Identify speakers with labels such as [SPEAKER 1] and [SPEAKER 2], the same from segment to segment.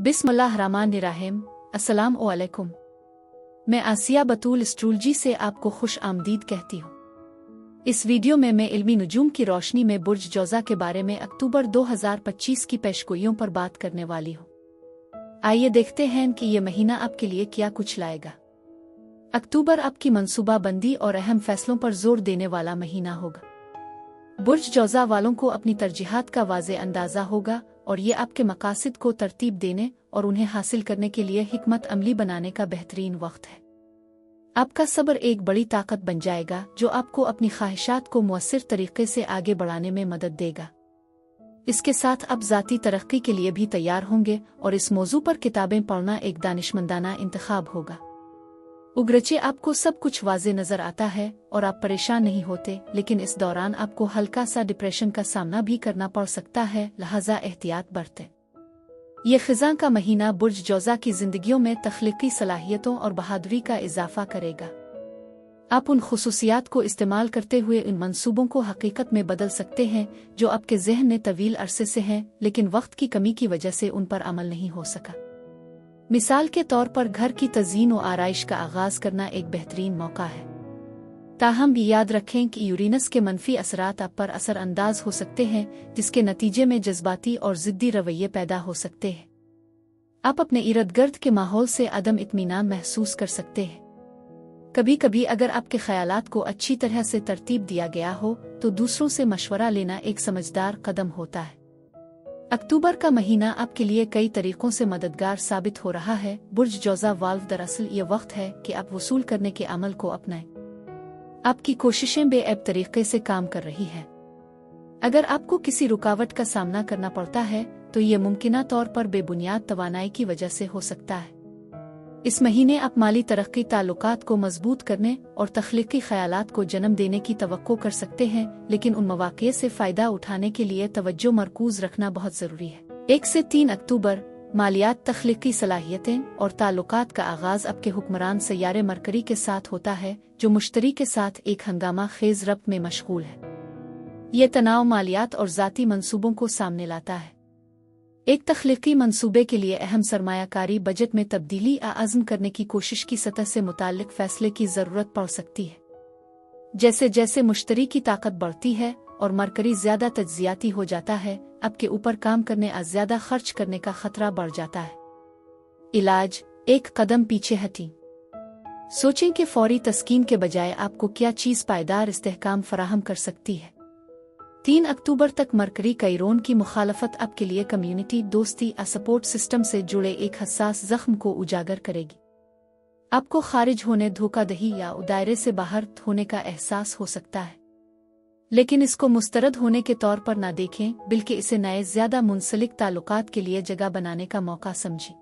[SPEAKER 1] बिस्मिल्लाहिर्रहमानिर्रहीम। अस्सलाम वालेकुम। मैं आसिया बतूल एस्ट्रोलॉजी से आपको खुश आमदीद कहती हूँ। इस वीडियो में मैं इल्मी नुजूम की रोशनी में बुर्ज जौज़ा के बारे में अक्टूबर 2025 की पेशगोइयों पर बात करने वाली हूँ। आइए देखते हैं कि ये महीना आपके लिए क्या कुछ लाएगा। अक्टूबर आपकी मंसूबाबंदी और अहम फैसलों पर जोर देने वाला महीना होगा। बुर्ज जौज़ा वालों को अपनी तरजीहात का वाज़े अंदाज़ा होगा और ये आपके मकासद को तरतीब देने और उन्हें हासिल करने के लिए हिकमत अमली बनाने का बेहतरीन वक्त है। आपका सब्र एक बड़ी ताकत बन जाएगा जो आपको अपनी ख्वाहिशात को मुअस्सिर तरीके से आगे बढ़ाने में मदद देगा। इसके साथ आप ज़ाती तरक्की के लिए भी तैयार होंगे और इस मौजू पर किताबें पढ़ना एक दानिशमंदाना इंतखाब होगा। उगरचे आपको सब कुछ वाज़े नज़र आता है और आप परेशान नहीं होते, लेकिन इस दौरान आपको हल्का सा डिप्रेशन का सामना भी करना पड़ सकता है, लिहाजा एहतियात बरतें। ये ख़िज़ां का महीना बुर्ज जौज़ा की ज़िंदगियों में तख्लीकी सलाहियतों और बहादुरी का इजाफा करेगा। आप उन खुसूसियात को इस्तेमाल करते हुए उन मंसूबों को हकीकत में बदल सकते हैं जो आपके ज़हन में तवील अरसे से हैं, लेकिन वक्त की कमी की वजह से उन पर अमल नहीं हो सका। मिसाल के तौर पर घर की तज़ीन और आराइश का आगाज़ करना एक बेहतरीन मौका है। ताहम भी याद रखें कि यूरेनस के मनफी असरात आप पर असर अंदाज हो सकते हैं, जिसके नतीजे में जज्बाती और ज़िद्दी रवैये पैदा हो सकते हैं। आप अपने इर्द गिर्द के माहौल से अदम इत्मीनान महसूस कर सकते हैं। कभी कभी अगर आपके ख्यालात को अच्छी तरह से तरतीब दिया गया हो तो दूसरों से मशवरा लेना एक समझदार कदम होता है। अक्टूबर का महीना आपके लिए कई तरीकों से मददगार साबित हो रहा है। बुर्ज जौज़ा वाल्व दरअसल ये वक्त है कि आप वसूल करने के अमल को अपनाएं। आपकी कोशिशें बेअब तरीके से काम कर रही हैं। अगर आपको किसी रुकावट का सामना करना पड़ता है तो ये मुमकिना तौर पर बेबुनियाद तवानाई की वजह से हो सकता है। इस महीने आप माली तरक्की, ताल्लुकात को मजबूत करने और तख्लीकी ख्यालात को जन्म देने की तवक्को कर सकते हैं, लेकिन उन मौक़े से फ़ायदा उठाने के लिए तवज्जो मरकूज़ रखना बहुत ज़रूरी है। 1 से 3 अक्टूबर मालियात, तख्लीकी सलाहियतें और ताल्लुकात का आगाज़ आपके हुक्मरान सैयारे मरकरी के साथ होता है, जो मुश्तरी के साथ एक हंगामा खेज रब्त में मशगूल है। ये तनाव मालियात और ज़ाती मंसूबों को सामने लाता है। एक तख्लीकी मंसूबे के लिए अहम सरमायाकारी, बजट में तब्दीली या अज़्म करने की कोशिश की सतह से मुताल्लिक फ़ैसले की ज़रूरत पड़ सकती है। जैसे जैसे मुश्तरी की ताकत बढ़ती है और मरकरी ज़्यादा तज्ज़ियाती हो जाता है, आपके ऊपर काम करने और ज़्यादा खर्च करने का खतरा बढ़ जाता है। इलाज: एक कदम पीछे हटी। सोचें कि फौरी तस्कीन के बजाय आपको क्या चीज़ पायदार इस्तेहकाम फराहम कर सकती है। 3 अक्टूबर तक मरकरी कैरोन की मुखालफत आपके लिए कम्युनिटी, दोस्ती और सपोर्ट सिस्टम से जुड़े एक हसास ज़ख्म को उजागर करेगी। आपको खारिज होने, धोखाधड़ी या दायरे से बाहर होने का एहसास हो सकता है, लेकिन इसको मुस्तरद होने के तौर पर ना देखें, बल्कि इसे नए, ज़्यादा मुंसलिक ताल्लुकात के लिए जगह बनाने का मौका समझें।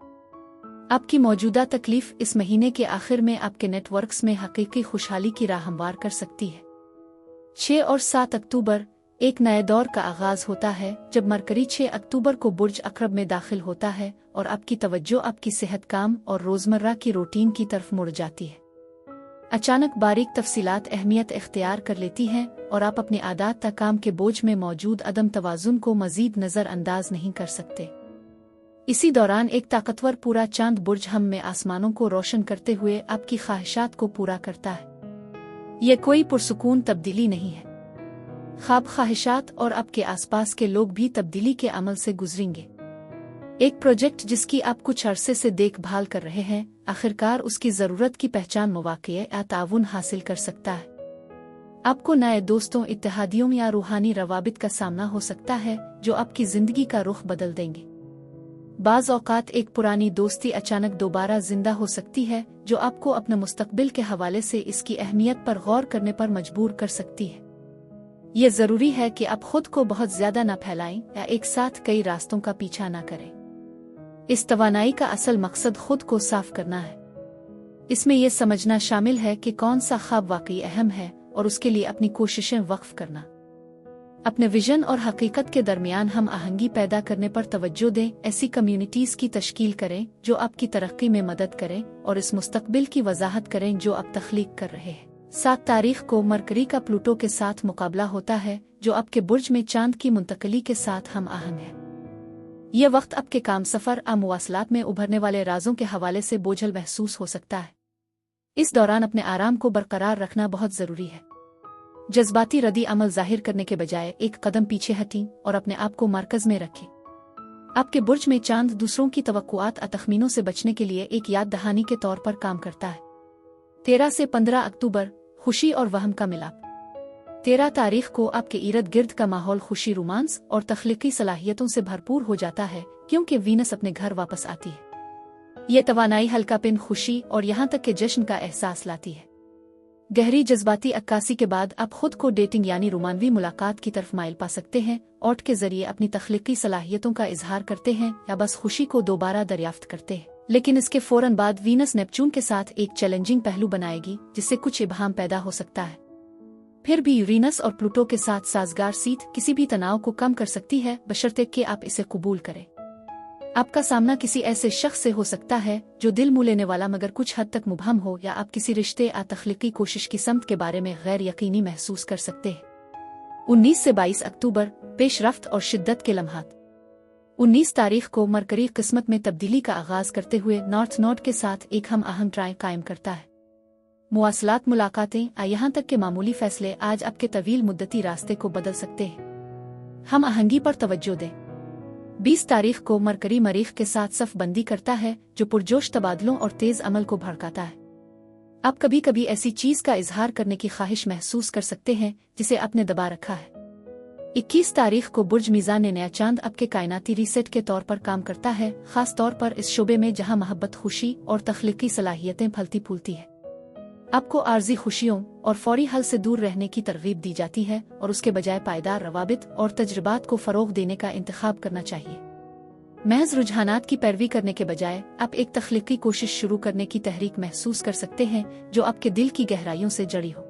[SPEAKER 1] आपकी मौजूदा तकलीफ इस महीने के आखिर में आपके नेटवर्क्स में हकीकी खुशहाली की राह हमवार कर सकती है। 6 और 7 अक्टूबर एक नए दौर का आगाज होता है, जब मरकरी 6 अक्टूबर को बुर्ज अक़रब में दाखिल होता है और आपकी तवज्जो आपकी सेहत, काम और रोज़मर्रा की रूटीन की तरफ मुड़ जाती है। अचानक बारीक तफसीलात अहमियत इख्तियार कर लेती हैं और आप अपनी आदत तक काम के बोझ में मौजूद अदम तवाज़ुन को मज़ीद नज़रअंदाज नहीं कर सकते। इसी दौरान एक ताकतवर पूरा चांद बुर्ज हम में आसमानों को रोशन करते हुए आपकी ख्वाहिशात को पूरा करता है। यह कोई पुरसुकून तब्दीली नहीं है। ख्वाब, ख्वाहिशात और आपके आसपास के लोग भी तब्दीली के अमल से गुजरेंगे। एक प्रोजेक्ट जिसकी आप कुछ अरसे से देखभाल कर रहे हैं, आखिरकार उसकी ज़रूरत की पहचान, मौक़े या ताउन हासिल कर सकता है। आपको नए दोस्तों, इत्तेहादियों या रूहानी रवाबित का सामना हो सकता है जो आपकी ज़िंदगी का रुख बदल देंगे। बाज़ औक़ात एक पुरानी दोस्ती अचानक दोबारा जिंदा हो सकती है, जो आपको अपने मुस्तक़बिल के हवाले से इसकी अहमियत पर गौर करने पर मजबूर कर सकती है। ये ज़रूरी है कि आप खुद को बहुत ज़्यादा न फैलाएं या एक साथ कई रास्तों का पीछा न करें। इस तवानाई का असल मकसद खुद को साफ करना है। इसमें यह समझना शामिल है कि कौन सा ख्वाब वाकई अहम है और उसके लिए अपनी कोशिशें वक्फ करना। अपने विजन और हकीकत के दरमियान हम आहंगी पैदा करने पर तवज्जो दें। ऐसी कम्युनिटीज़ की तश्कील करें जो आपकी तरक्की में मदद करें और इस मुस्तक़बिल की वजाहत करें जो आप तख्लीक कर रहे हैं। 7 तारीख को मरकरी का प्लूटो के साथ मुकाबला होता है, जो आपके बुर्ज में चांद की मुंतकली के साथ हम आहंग है। ये वक्त आपके काम, सफ़र और मवासलात में उभरने वाले राजों के हवाले से बोझल महसूस हो सकता है। इस दौरान अपने आराम को बरकरार रखना बहुत ज़रूरी है। जज्बाती रद्दी अमल जाहिर करने के बजाय एक कदम पीछे हटें और अपने आप को मरकज़ में रखें। आपके बुर्ज में चांद दूसरों की तवक्कुआत और तखमीनों से बचने के लिए एक याद दहानी के तौर पर काम करता है। 13 से 15 अक्टूबर, खुशी और वहम का मिलाप। 13 तारीख को आपके इर्द गिर्द का माहौल खुशी, रोमांस और तख्लीकी सलाहियतों से भरपूर हो जाता है, क्योंकि वीनस अपने घर वापस आती है। ये तवानाई हल्कापन, खुशी और यहाँ तक के जश्न का एहसास लाती है। गहरी जज्बाती अक्कासी के बाद आप खुद को डेटिंग यानी रोमानवी मुलाकात की तरफ माइल पा सकते हैं। ऑट के जरिए अपनी तख्लीकी सलाहियतों का इजहार करते हैं या बस खुशी को दोबारा दरियाफ्त करते हैं। लेकिन इसके फौरन बाद वीनस नेपच्यून के साथ एक चैलेंजिंग पहलू बनाएगी, जिससे कुछ इबहाम पैदा हो सकता है। फिर भी यूरेनस और प्लूटो के साथ साजगार सीट किसी भी तनाव को कम कर सकती है, बशर्ते कि आप इसे कबूल करें। आपका सामना किसी ऐसे शख्स से हो सकता है जो दिल मुँह लेने वाला मगर कुछ हद तक मुबहम हो, या आप किसी रिश्ते या तख्लीकी कोशिश की समत के बारे में गैर यकीनी महसूस कर सकते हैं। 19 से 22 अक्टूबर, पेशरफ्त और शिद्दत के लम्हात। 19 तारीख को मरकरी किस्मत में तब्दीली का आगाज करते हुए नॉर्थ नोड के साथ एक हम आहंग ट्राई कायम करता है। मुवासलात, मुलाकातें या यहाँ तक के मामूली फैसले आज आपके तवील मुद्दती रास्ते को बदल सकते हैं। हम आहंगी पर तवज्जो दें। 20 तारीख को मरकरी मरीख के साथ सफ बंदी करता है, जो पुरजोश तबादलों और तेज अमल को भड़काता है। आप कभी कभी ऐसी चीज का इजहार करने की ख्वाहिश महसूस कर सकते हैं जिसे आपने दबा रखा है। 21 तारीख को बुर्ज मीज़ान ने नया चांद आपके कायनाती रीसेट के तौर पर काम करता है, खास तौर पर इस शोबे में जहां मोहब्बत, खुशी और तख्लीकी सलाहियतें फलती फूलती है। आपको आर्जी खुशियों और फौरी हल से दूर रहने की तरगीब दी जाती है और उसके बजाय पायदार रवाबित और तजर्बात को फरोग देने का इंतखाब करना चाहिए। महज रुझानात की पैरवी करने के बजाय आप एक तख्लीकी कोशिश शुरू करने की तहरीक महसूस कर सकते हैं जो आपके दिल की गहराइयों से जड़ी हो।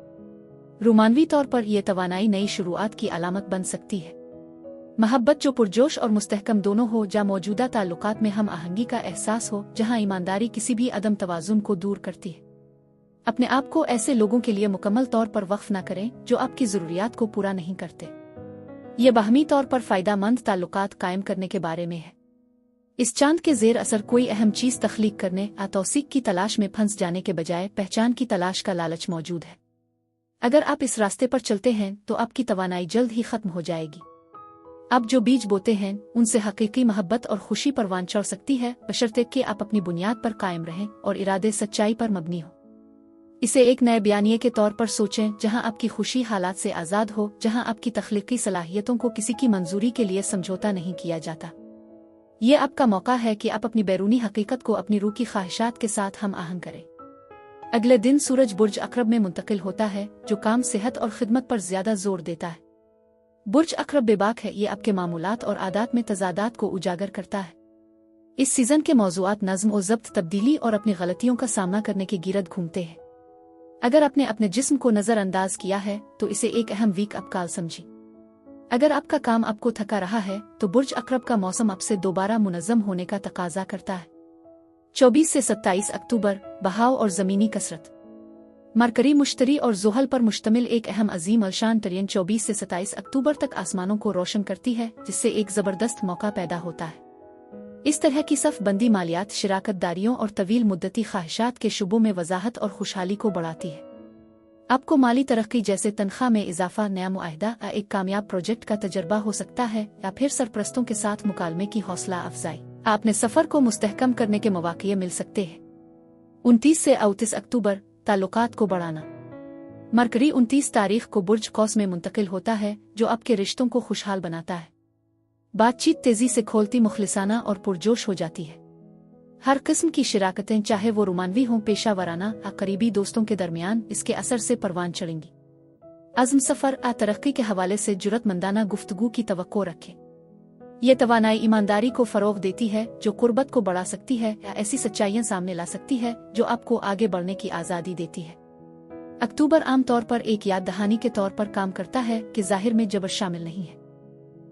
[SPEAKER 1] रोमानवी तौर पर यह तवानाई नई शुरुआत की अलामत बन सकती है। मोहब्बत जो पुरजोश और मुस्तहकम दोनों हो, जहाँ मौजूदा ताल्लुकात में हम आहंगी का एहसास हो, जहाँ ईमानदारी किसी भी अदम तवाजुन को दूर करती है। अपने आप को ऐसे लोगों के लिए मुकम्मल तौर पर वक्फ न करें जो आपकी ज़रूरियात को पूरा नहीं करते। ये बाहमी तौर पर फ़ायदामंद ताल्लुकात कायम करने के बारे में है। इस चांद के ज़ेर असर कोई अहम चीज़ तख्लीक करने या तौसीक की तलाश में फंस जाने के बजाय पहचान की तलाश का लालच मौजूद है। अगर आप इस रास्ते पर चलते हैं तो आपकी तवानाई जल्द ही खत्म हो जाएगी। आप जो बीज बोते हैं उनसे हकीकी मोहब्बत और खुशी परवान चढ़ सकती है, बशर्ते कि आप अपनी बुनियाद पर कायम रहें और इरादे सच्चाई पर मबनी हो। इसे एक नए बयानिए के तौर पर सोचें, जहां आपकी खुशी हालात से आज़ाद हो, जहां आपकी तख्लीकी सलाहियतों को किसी की मंजूरी के लिए समझौता नहीं किया जाता। ये आपका मौका है कि आप अपनी बैरूनी हकीकत को अपनी रूह की ख्वाहिशात के साथ हम आहंग करें। अगले दिन सूरज बुर्ज अकरब में मुंतकिल होता है, जो काम, सेहत और खिदमत पर ज्यादा जोर देता है। बुर्ज अकरब बेबाक है, ये आपके मामूलात और आदात में तजादात को उजागर करता है। इस सीजन के मौज़ूआत नज़्म और ज़ब्त, तब्दीली और अपनी गलतियों का सामना करने की गिरद घूमते हैं। अगर आपने अपने जिस्म को नज़रअंदाज किया है तो इसे एक अहम वीक अप कॉल समझी। अगर आपका काम आपको थका रहा है तो बुर्ज अकरब का मौसम आपसे दोबारा मुनज़्ज़म होने का तकाजा करता है। 24 से 27 अक्टूबर, बहाव और ज़मीनी कसरत। मरकरी, मुश्तरी और ज़ुहल पर मुश्तमिल एक अहम अजीम अलशान ट्रेन 24 से 27 अक्टूबर तक आसमानों को रोशन करती है, जिससे एक ज़बरदस्त मौका पैदा होता है। इस तरह की सफ बंदी मालियात, शिराकत दारियों और तवील मुद्दती ख्वाहिशात के शुबों में वजाहत और खुशहाली को बढ़ाती है। आपको माली तरक्की जैसे तनख्वाह में इजाफा, नया मुआहदा या एक कामयाब प्रोजेक्ट का तजर्बा हो सकता है, या फिर सरपरस्तों के साथ मुकालमे की हौसला अफजाई, अपने सफ़र को मुस्तहकम करने के मौके मिल सकते हैं। 29 से 38 अक्टूबर, ताल्लुकात को बढ़ाना। मरकरी 29 तारीख को बुर्ज कौस में मुंतकिल होता है, जो आपके रिश्तों को खुशहाल बनाता है। बातचीत तेजी से खोलती, मुखलिसाना और पुरजोश हो जाती है। हर किस्म की शिराकतें, चाहे वो रोमानवी हों, पेशा वराना या करीबी दोस्तों के दरमियान, इसके असर से परवान चढ़ेंगी। अज़्म, सफ़र या तरक्की के हवाले से जुरतमंदाना गुफ्तगू की तवक्को रखें। यह तवानाई ईमानदारी को फ़रोग़ देती है, जो कुर्बत को बढ़ा सकती है या ऐसी सच्चाइयाँ सामने ला सकती है जो आपको आगे बढ़ने की आज़ादी देती है। अक्टूबर आम तौर पर एक याद दहानी के तौर पर काम करता है कि ज़ाहिर में जबर शामिल नहीं है।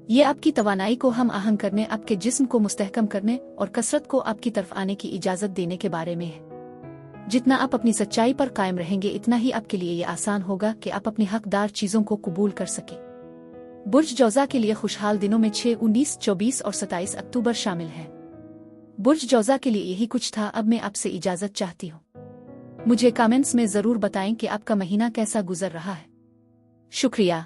[SPEAKER 1] ये आपकी तवानाई को हम आहंग करने, आपके जिस्म को मुस्तहकम करने और कसरत को आपकी तरफ आने की इजाज़त देने के बारे में है। जितना आप अपनी सच्चाई पर कायम रहेंगे, इतना ही आपके लिए ये आसान होगा कि आप अपनी हकदार चीज़ों को कबूल कर सकें। बुर्ज जौज़ा के लिए खुशहाल दिनों में 6, 19, 24 और 27 अक्टूबर शामिल है। बुर्ज जौज़ा के लिए यही कुछ था। अब मैं आपसे इजाज़त चाहती हूँ। मुझे कमेंट्स में ज़रूर बताएं कि आपका महीना कैसा गुजर रहा है। शुक्रिया।